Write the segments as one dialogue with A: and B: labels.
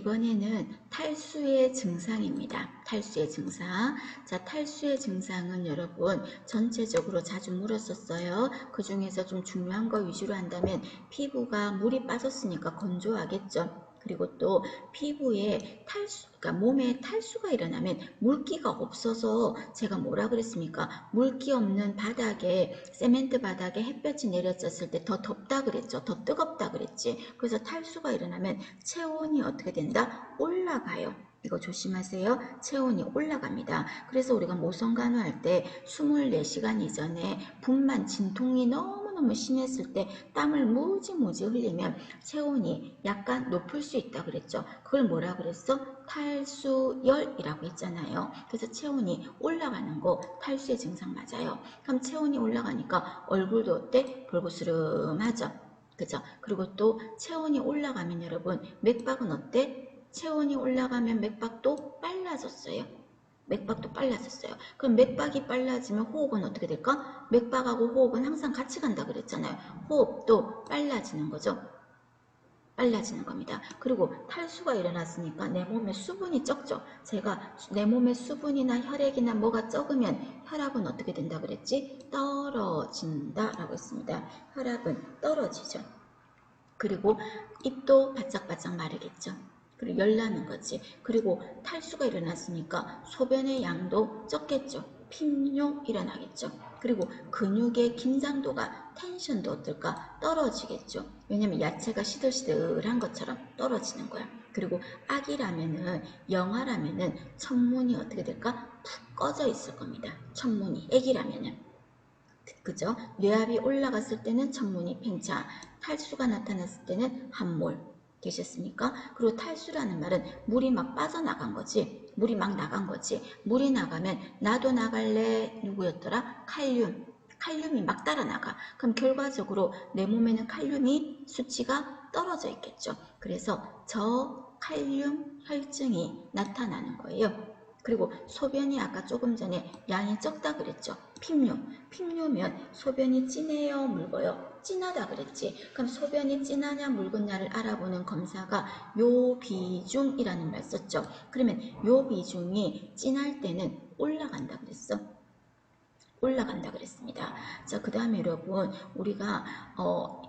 A: 이번에는 탈수의 증상입니다. 탈수의 증상. 자, 탈수의 증상은 여러분 전체적으로 자주 물었었어요. 그 중에서 좀 중요한 거 위주로 한다면 피부가 물이 빠졌으니까 건조하겠죠. 그리고 또 피부에 탈수, 그러니까 몸에 탈수가 일어나면 물기가 없어서 제가 뭐라 그랬습니까? 물기 없는 바닥에, 세멘트 바닥에 햇볕이 내려졌을 때 더 덥다 그랬죠. 더 뜨겁다 그랬지. 그래서 탈수가 일어나면 체온이 어떻게 된다? 올라가요. 이거 조심하세요. 체온이 올라갑니다. 그래서 우리가 모성간호할 때 24시간 이전에 분만 진통이 너무너무 심했을 때 땀을 무지무지 흘리면 체온이 약간 높을 수 있다 그랬죠. 그걸 뭐라 그랬어? 탈수열이라고 했잖아요. 그래서 체온이 올라가는 거 탈수의 증상 맞아요. 그럼 체온이 올라가니까 얼굴도 어때? 볼고스름하죠. 그죠? 그리고 또 체온이 올라가면 여러분 맥박은 어때? 체온이 올라가면 맥박도 빨라졌어요. 맥박도 빨라졌어요. 그럼 맥박이 빨라지면 호흡은 어떻게 될까? 맥박하고 호흡은 항상 같이 간다 그랬잖아요. 호흡도 빨라지는 거죠. 빨라지는 겁니다. 그리고 탈수가 일어났으니까 내 몸에 수분이 적죠. 제가 내 몸에 수분이나 혈액이나 뭐가 적으면 혈압은 어떻게 된다 그랬지? 떨어진다 라고 했습니다. 혈압은 떨어지죠. 그리고 입도 바짝바짝 마르겠죠. 그리고 열나는 거지. 그리고 탈수가 일어났으니까 소변의 양도 적겠죠. 핀뇨 일어나겠죠. 그리고 근육의 긴장도가 텐션도 어떨까? 떨어지겠죠. 왜냐면 야채가 시들시들한 것처럼 떨어지는 거야. 그리고 아기라면은 영아라면은 천문이 어떻게 될까? 푹 꺼져 있을 겁니다. 천문이 아기라면은. 그죠? 뇌압이 올라갔을 때는 천문이 팽창, 탈수가 나타났을 때는 함몰. 되셨습니까? 그리고 탈수라는 말은 물이 막 빠져나간 거지. 물이 막 나간 거지. 물이 나가면 나도 나갈래 누구였더라? 칼륨. 칼륨이 막 따라 나가. 그럼 결과적으로 내 몸에는 칼륨이 수치가 떨어져 있겠죠. 그래서 저칼륨 혈증이 나타나는 거예요. 그리고 소변이 아까 조금 전에 양이 적다 그랬죠. 핍뇨. 핍뇨면 소변이 진해요, 묽어요? 진하다 그랬지. 그럼 소변이 진하냐 묽었냐를 알아보는 검사가 요비중이라는 말 썼죠. 그러면 요비중이 진할 때는 올라간다 그랬어. 올라간다 그랬습니다. 자, 그 다음에 여러분 우리가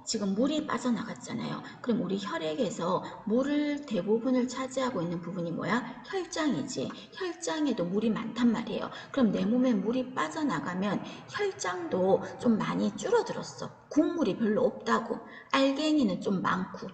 A: 지금 물이 빠져나갔잖아요. 그럼 우리 혈액에서 물을 대부분을 차지하고 있는 부분이 뭐야? 혈장이지. 혈장에도 물이 많단 말이에요. 그럼 내 몸에 물이 빠져나가면 혈장도 좀 많이 줄어들었어. 국물이 별로 없다고. 알갱이는 좀 많고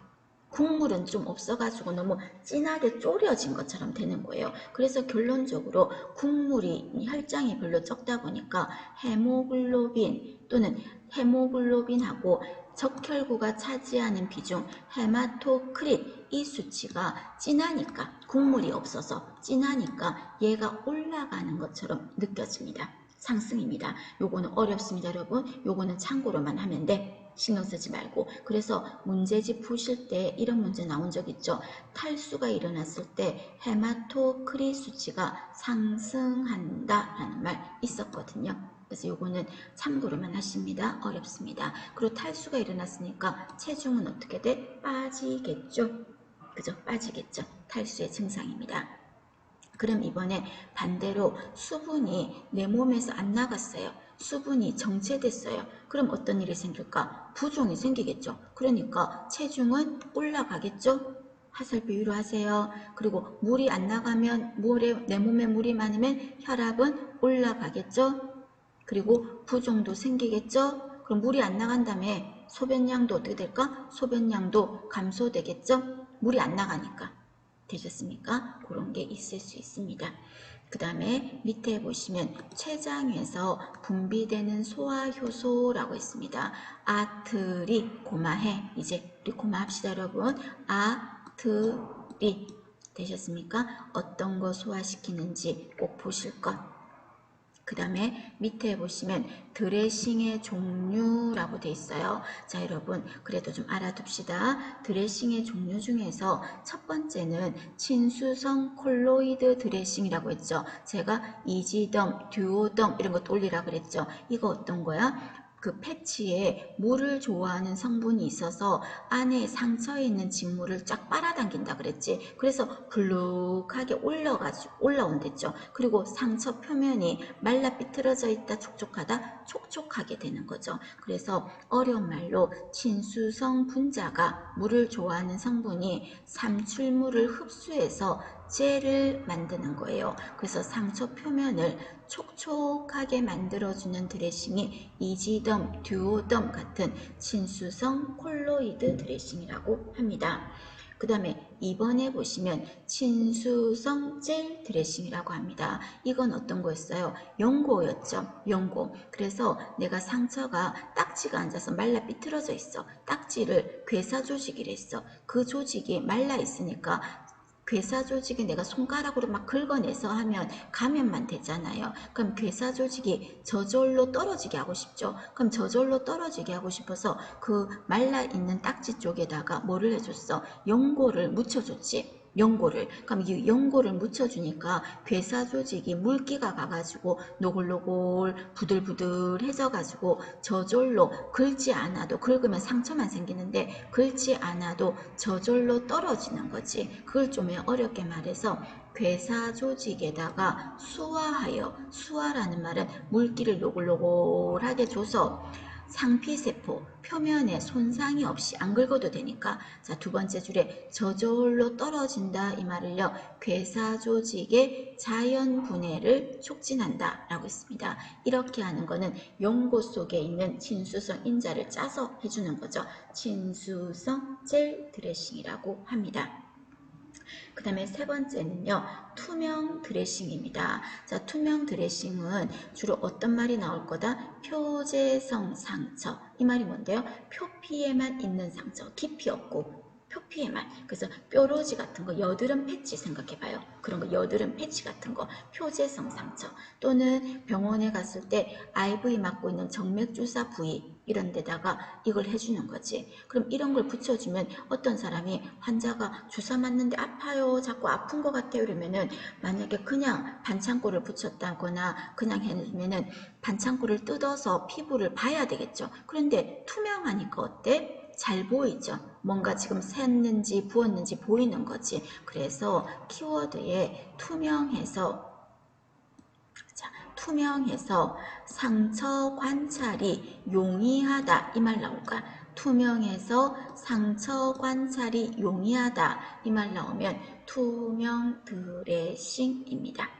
A: 국물은 좀 없어가지고 너무 진하게 졸여진 것처럼 되는 거예요. 그래서 결론적으로 국물이 혈장이 별로 적다 보니까 헤모글로빈 또는 헤모글로빈하고 적혈구가 차지하는 비중 헤마토크릿 이 수치가 진하니까 국물이 없어서 진하니까 얘가 올라가는 것처럼 느껴집니다. 상승입니다. 요거는 어렵습니다 여러분. 요거는 참고로만 하면 돼. 신경 쓰지 말고. 그래서 문제집 푸실 때 이런 문제 나온 적 있죠. 탈수가 일어났을 때 헤마토크릿 수치가 상승한다 라는 말 있었거든요. 그래서 요거는 참고로만 하십니다. 어렵습니다. 그리고 탈수가 일어났으니까 체중은 어떻게 돼? 빠지겠죠. 그죠? 빠지겠죠. 탈수의 증상입니다. 그럼 이번에 반대로 수분이 내 몸에서 안 나갔어요. 수분이 정체됐어요. 그럼 어떤 일이 생길까? 부종이 생기겠죠. 그러니까 체중은 올라가겠죠. 화살표로 하세요. 그리고 물이 안 나가면 내 몸에 물이 많으면 혈압은 올라가겠죠. 그리고 부종도 생기겠죠. 그럼 물이 안 나간 다음에 소변량도 어떻게 될까? 소변량도 감소되겠죠. 물이 안 나가니까. 되셨습니까? 그런 게 있을 수 있습니다. 그 다음에 밑에 보시면 췌장에서 분비되는 소화효소라고 있습니다. 아트리 고마해. 이제 우리 고마합시다 여러분. 아트리 되셨습니까? 어떤 거 소화시키는지 꼭 보실 것. 그 다음에 밑에 보시면 드레싱의 종류라고 돼 있어요. 자 여러분 그래도 좀 알아둡시다. 드레싱의 종류 중에서 첫 번째는 친수성 콜로이드 드레싱이라고 했죠. 제가 이지덤, 듀오덤 이런 거 올리라 그랬죠. 이거 어떤 거야? 그 패치에 물을 좋아하는 성분이 있어서 안에 상처에 있는 진물을 쫙 빨아당긴다 그랬지. 그래서 불룩하게 올라온댔죠. 그리고 상처 표면이 말라 삐뚤어져 있다 촉촉하다 촉촉하게 되는 거죠. 그래서 어려운 말로 친수성 분자가 물을 좋아하는 성분이 삼출물을 흡수해서 젤을 만드는 거예요. 그래서 상처 표면을 촉촉하게 만들어주는 드레싱이 이지덤, 듀오덤 같은 친수성 콜로이드 드레싱이라고 합니다. 그 다음에 2번에 보시면 친수성 젤 드레싱이라고 합니다. 이건 어떤 거였어요? 연고였죠. 연고. 그래서 내가 상처가 딱지가 앉아서 말라 삐뚤어져 있어. 딱지를 괴사 조직이라 했어. 그 조직이 말라 있으니까 괴사 조직이 내가 손가락으로 막 긁어내서 하면 감염만 되잖아요. 그럼 괴사 조직이 저절로 떨어지게 하고 싶죠. 그럼 저절로 떨어지게 하고 싶어서 그 말라있는 딱지 쪽에다가 뭐를 해줬어? 연고를 묻혀줬지. 연고를. 그럼 이 연고를 묻혀주니까 괴사 조직이 물기가 가가지고 노골노골 부들부들 해져가지고 저절로 긁지 않아도, 긁으면 상처만 생기는데 긁지 않아도 저절로 떨어지는 거지. 그걸 좀 어렵게 말해서 괴사 조직에다가 수화하여, 수화라는 말은 물기를 노골노골하게 줘서 상피세포 표면에 손상이 없이 안 긁어도 되니까, 자, 두 번째 줄에 저절로 떨어진다 이 말을요, 괴사 조직의 자연 분해를 촉진한다 라고 했습니다. 이렇게 하는 거는 연고 속에 있는 친수성 인자를 짜서 해주는 거죠. 친수성 젤 드레싱이라고 합니다. 그 다음에 세 번째는요, 투명 드레싱입니다. 자, 투명 드레싱은 주로 어떤 말이 나올 거다? 표재성 상처. 이 말이 뭔데요? 표피에만 있는 상처, 깊이 없고 표피에만. 그래서 뾰루지 같은 거, 여드름 패치 생각해봐요. 그런 거, 여드름 패치 같은 거, 표재성 상처. 또는 병원에 갔을 때 IV 맞고 있는 정맥주사 부위 이런 데다가 이걸 해주는 거지. 그럼 이런 걸 붙여주면 어떤 사람이, 환자가 주사 맞는데 아파요, 자꾸 아픈 것 같아요 이러면은, 만약에 그냥 반창고를 붙였다거나 그냥 해주면은 반창고를 뜯어서 피부를 봐야 되겠죠. 그런데 투명하니까 어때? 잘 보이죠. 뭔가 지금 샜는지 부었는지 보이는 거지. 그래서 키워드에 투명해서 상처 관찰이 용이하다 이 말 나올 거야. 투명해서 상처 관찰이 용이하다 이 말 나오면 투명 드레싱입니다.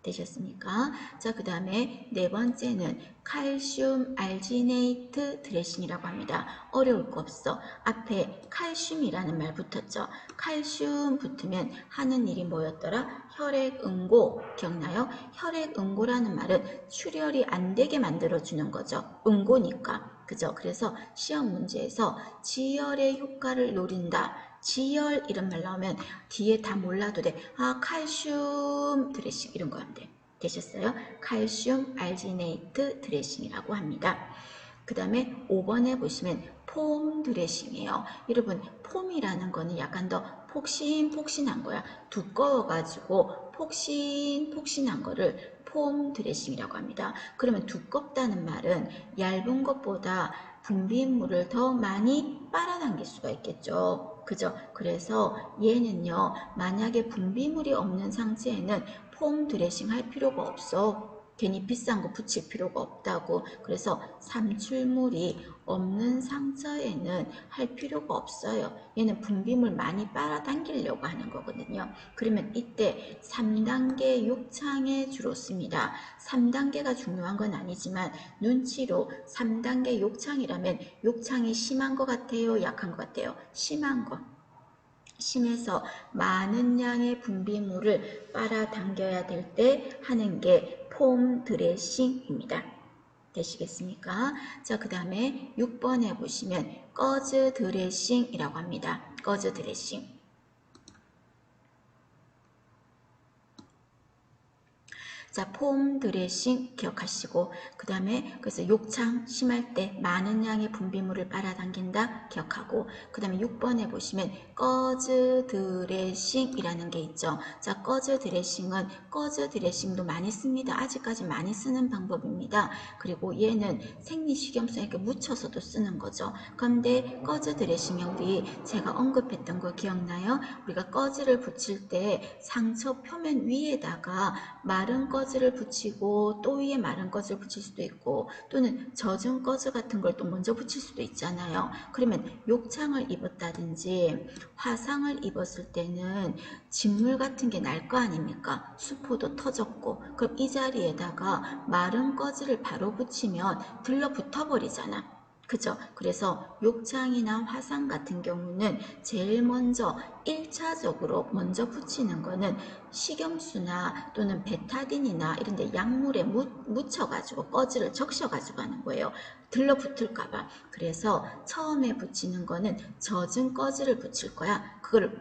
A: 되셨습니까? 자, 그 다음에 네 번째는 칼슘 알지네이트 드레싱이라고 합니다. 어려울 거 없어. 앞에 칼슘이라는 말 붙었죠. 칼슘 붙으면 하는 일이 뭐였더라? 혈액응고. 기억나요? 혈액응고라는 말은 출혈이 안 되게 만들어주는 거죠. 응고니까. 그죠? 그래서 시험 문제에서 지혈의 효과를 노린다. 지혈 이런 말 나오면 뒤에 다 몰라도 돼. 아, 칼슘 드레싱 이런 거 하면 돼. 되셨어요? 칼슘 알지네이트 드레싱이라고 합니다. 그 다음에 5번에 보시면 폼 드레싱이에요. 여러분, 폼이라는 거는 약간 더 폭신폭신한 거야. 두꺼워가지고 폭신폭신한 거를 폼 드레싱이라고 합니다. 그러면 두껍다는 말은 얇은 것보다 분비물을 더 많이 빨아당길 수가 있겠죠. 그죠? 그래서 얘는요, 만약에 분비물이 없는 상태에는 폼 드레싱 할 필요가 없어. 괜히 비싼 거 붙일 필요가 없다고. 그래서 삼출물이 없는 상처에는 할 필요가 없어요. 얘는 분비물 많이 빨아당기려고 하는 거거든요. 그러면 이때 3단계 욕창에 주로 씁니다. 3단계가 중요한 건 아니지만 눈치로 3단계 욕창이라면 욕창이 심한 것 같아요? 약한 것 같아요? 심한 거. 심해서 많은 양의 분비물을 빨아당겨야 될 때 하는 게 폼 드레싱입니다. 되시겠습니까? 자, 그 다음에 6번에 보시면 꺼즈 드레싱이라고 합니다. 꺼즈 드레싱. 자, 폼 드레싱 기억하시고, 그 다음에 그래서 욕창 심할 때 많은 양의 분비물을 빨아당긴다 기억하고, 그 다음에 6번에 보시면 꺼즈 드레싱이라는 게 있죠. 자, 꺼즈 드레싱도 많이 씁니다. 아직까지 많이 쓰는 방법입니다. 그리고 얘는 생리식염수에 이렇게 묻혀서도 쓰는 거죠. 그런데 꺼즈 드레싱에 우리 제가 언급했던 거 기억나요? 우리가 꺼즈를 붙일 때 상처 표면 위에다가 마른 꺼즈를 붙이고 또 위에 마른 꺼즈를 붙일 수도 있고, 또는 젖은 꺼즈 같은 걸 또 먼저 붙일 수도 있잖아요. 그러면 욕창을 입었다든지 화상을 입었을 때는 진물 같은 게 날 거 아닙니까? 수포도 터졌고, 그럼 이 자리에다가 마른 꺼즈를 바로 붙이면 들러붙어 버리잖아. 그죠? 그래서 욕창이나 화상 같은 경우는 제일 먼저 1차적으로 먼저 붙이는 거는 식염수나 또는 베타딘이나 이런 데 약물에 묻혀가지고 꺼즈를 적셔가지고 하는 거예요. 들러붙을까봐. 그래서 처음에 붙이는 거는 젖은 꺼즈를 붙일 거야. 그걸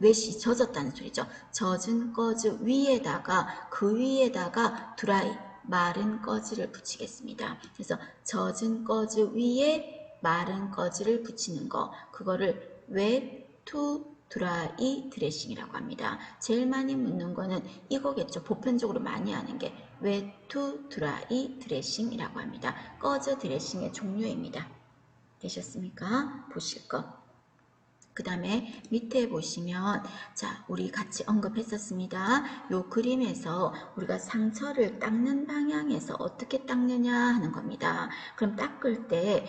A: 웻이 젖었다는 소리죠. 젖은 꺼즈 위에다가 그 위에다가 드라이 마른 꺼즈를 붙이겠습니다. 그래서 젖은 꺼즈 위에 마른 꺼즈를 붙이는 거, 그거를 웻 투 드라이 드레싱이라고 합니다. 제일 많이 묻는 거는 이거겠죠. 보편적으로 많이 하는 게 웻 투 드라이 드레싱이라고 합니다. 꺼즈 드레싱의 종류입니다. 되셨습니까? 보실 거. 그 다음에 밑에 보시면, 자, 우리 같이 언급했었습니다. 요 그림에서 우리가 상처를 닦는 방향에서 어떻게 닦느냐 하는 겁니다. 그럼 닦을 때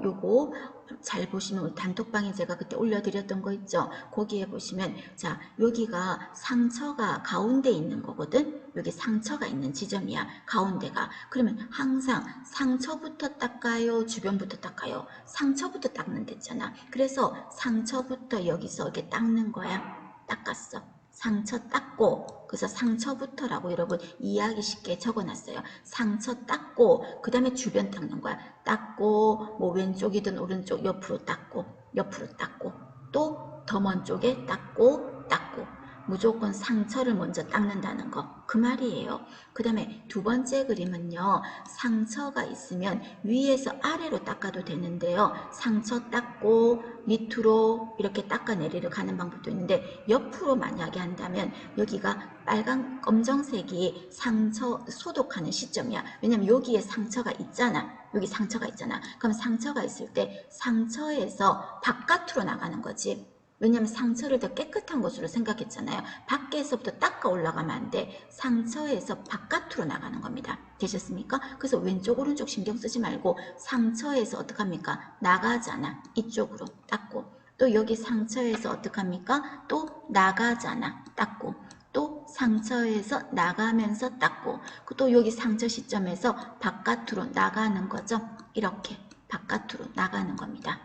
A: 요거 잘 보시면 단톡방에 제가 그때 올려드렸던 거 있죠. 거기에 보시면, 자, 여기가 상처가 가운데 있는 거거든. 여기 상처가 있는 지점이야, 가운데가. 그러면 항상 상처부터 닦아요, 주변부터 닦아요? 상처부터 닦는 데잖아. 그래서 상처부터 여기서 이렇게 닦는 거야. 닦았어. 상처 닦고, 그래서 상처부터라고 여러분 이해하기 쉽게 적어놨어요. 상처 닦고 그 다음에 주변 닦는 거야. 닦고 뭐 왼쪽이든 오른쪽 옆으로 닦고, 옆으로 닦고, 또 더 먼 쪽에 닦고, 닦고. 무조건 상처를 먼저 닦는다는 거, 그 말이에요. 그 다음에 두 번째 그림은요, 상처가 있으면 위에서 아래로 닦아도 되는데요, 상처 닦고 밑으로 이렇게 닦아내리러 가는 방법도 있는데, 옆으로 만약에 한다면 여기가 빨간 검정색이 상처 소독하는 시점이야. 왜냐면 여기에 상처가 있잖아. 여기 상처가 있잖아. 그럼 상처가 있을 때 상처에서 바깥으로 나가는 거지. 왜냐면 상처를 더 깨끗한 것으로 생각했잖아요. 밖에서부터 닦아 올라가면 안 돼. 상처에서 바깥으로 나가는 겁니다. 되셨습니까? 그래서 왼쪽 오른쪽 신경 쓰지 말고 상처에서 어떡합니까? 나가잖아. 이쪽으로 닦고, 또 여기 상처에서 어떡합니까? 또 나가잖아. 닦고, 또 상처에서 나가면서 닦고, 또 여기 상처 시점에서 바깥으로 나가는 거죠. 이렇게 바깥으로 나가는 겁니다.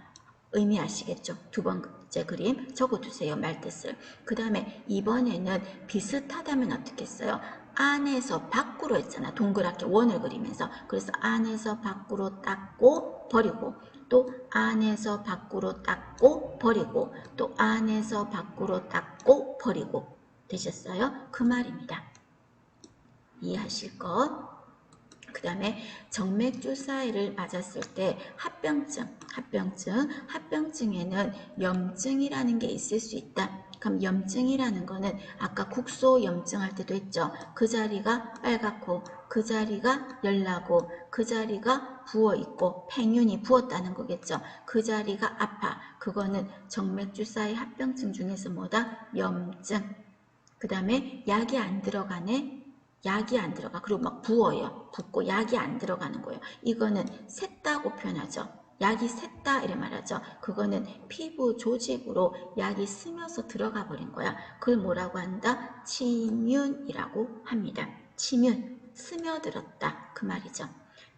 A: 의미 아시겠죠? 두 번째 그림 적어두세요. 말뜻을. 그 다음에 이번에는 비슷하다면 어떻게 써요? 안에서 밖으로 했잖아. 동그랗게 원을 그리면서. 그래서 안에서 밖으로 닦고 버리고, 또 안에서 밖으로 닦고 버리고, 또 안에서 밖으로 닦고 버리고. 되셨어요? 그 말입니다. 이해하실 것? 그 다음에 정맥주사위를 맞았을 때 합병증에는 염증이라는 게 있을 수 있다. 그럼 염증이라는 거는 아까 국소 염증 할 때도 했죠. 그 자리가 빨갛고, 그 자리가 열나고, 그 자리가 부어있고, 팽윤이 부었다는 거겠죠. 그 자리가 아파. 그거는 정맥주사위 합병증 중에서 뭐다? 염증. 그 다음에 약이 안 들어가네. 약이 안 들어가. 그리고 막 부어요. 붓고 약이 안 들어가는 거예요. 이거는 샜다고 표현하죠. 약이 샜다 이래 말하죠. 그거는 피부 조직으로 약이 스며서 들어가 버린 거야. 그걸 뭐라고 한다? 침윤이라고 합니다. 침윤, 스며들었다 그 말이죠.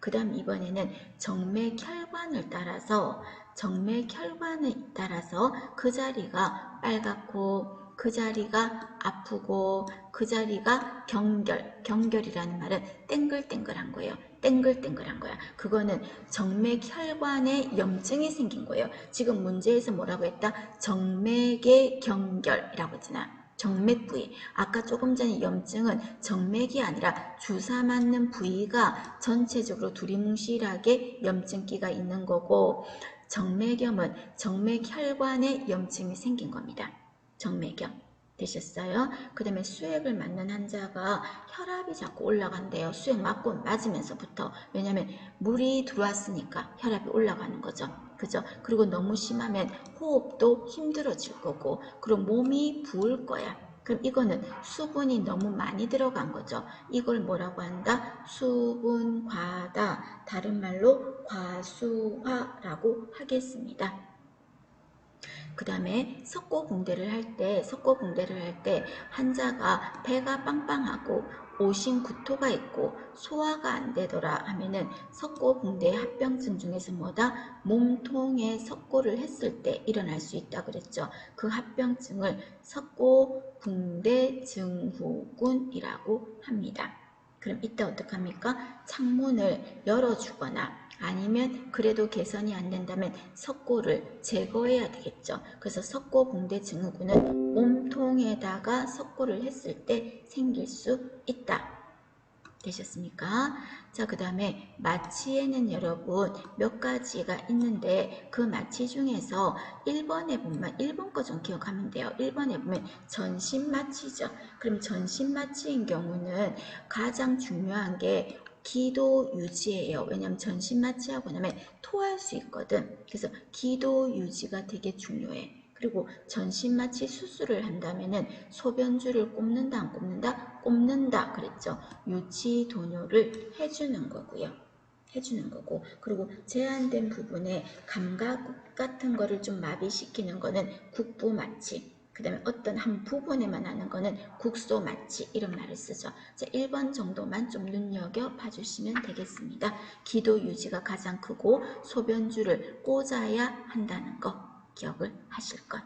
A: 그 다음 이번에는 정맥혈관을 따라서 그 자리가 빨갛고, 그 자리가 아프고, 그 자리가 경결이라는 말은 땡글땡글한 거예요. 땡글땡글한 거야. 그거는 정맥혈관에 염증이 생긴 거예요. 지금 문제에서 뭐라고 했다? 정맥의 경결이라고 했잖아. 정맥 부위. 아까 조금 전에 염증은 정맥이 아니라 주사 맞는 부위가 전체적으로 두리뭉실하게 염증기가 있는 거고, 정맥염은 정맥혈관에 염증이 생긴 겁니다. 정맥염. 되셨어요? 그 다음에 수액을 맞는 환자가 혈압이 자꾸 올라간대요. 수액 맞으면서부터. 왜냐면 물이 들어왔으니까 혈압이 올라가는 거죠. 그죠? 그리고 너무 심하면 호흡도 힘들어질 거고, 그리고 몸이 부을 거야. 그럼 이거는 수분이 너무 많이 들어간 거죠. 이걸 뭐라고 한다? 수분 과다. 다른 말로 과수화라고 하겠습니다. 그 다음에 석고붕대를 할 때 환자가 배가 빵빵하고 오심구토가 있고 소화가 안 되더라 하면은 석고붕대 합병증 중에서 뭐다? 몸통에 석고를 했을 때 일어날 수 있다 그랬죠. 그 합병증을 석고붕대 증후군이라고 합니다. 그럼 이때 어떡합니까? 창문을 열어주거나 아니면 그래도 개선이 안 된다면 석고를 제거해야 되겠죠. 그래서 석고붕대 증후군은 몸통에다가 석고를 했을 때 생길 수 있다. 되셨습니까? 자, 그 다음에 마취에는 여러분 몇 가지가 있는데 그 마취 중에서 1번에 보면 1번 거 좀 기억하면 돼요. 1번에 보면 전신 마취죠. 그럼 전신 마취인 경우는 가장 중요한 게 기도 유지예요. 왜냐하면 전신 마취하고 나면 토할 수 있거든. 그래서 기도 유지가 되게 중요해. 그리고 전신 마취 수술을 한다면은 소변줄을 꼽는다 안 꼽는다? 꼽는다 그랬죠. 유치 도뇨를 해주는 거고요. 해주는 거고, 그리고 제한된 부분에 감각 같은 거를 좀 마비시키는 거는 국부 마취, 그 다음에 어떤 한 부분에만 하는 거는 국소 마취 이런 말을 쓰죠. 자, 1번 정도만 좀 눈여겨 봐주시면 되겠습니다. 기도 유지가 가장 크고 소변줄을 꽂아야 한다는 거 기억을 하실 것.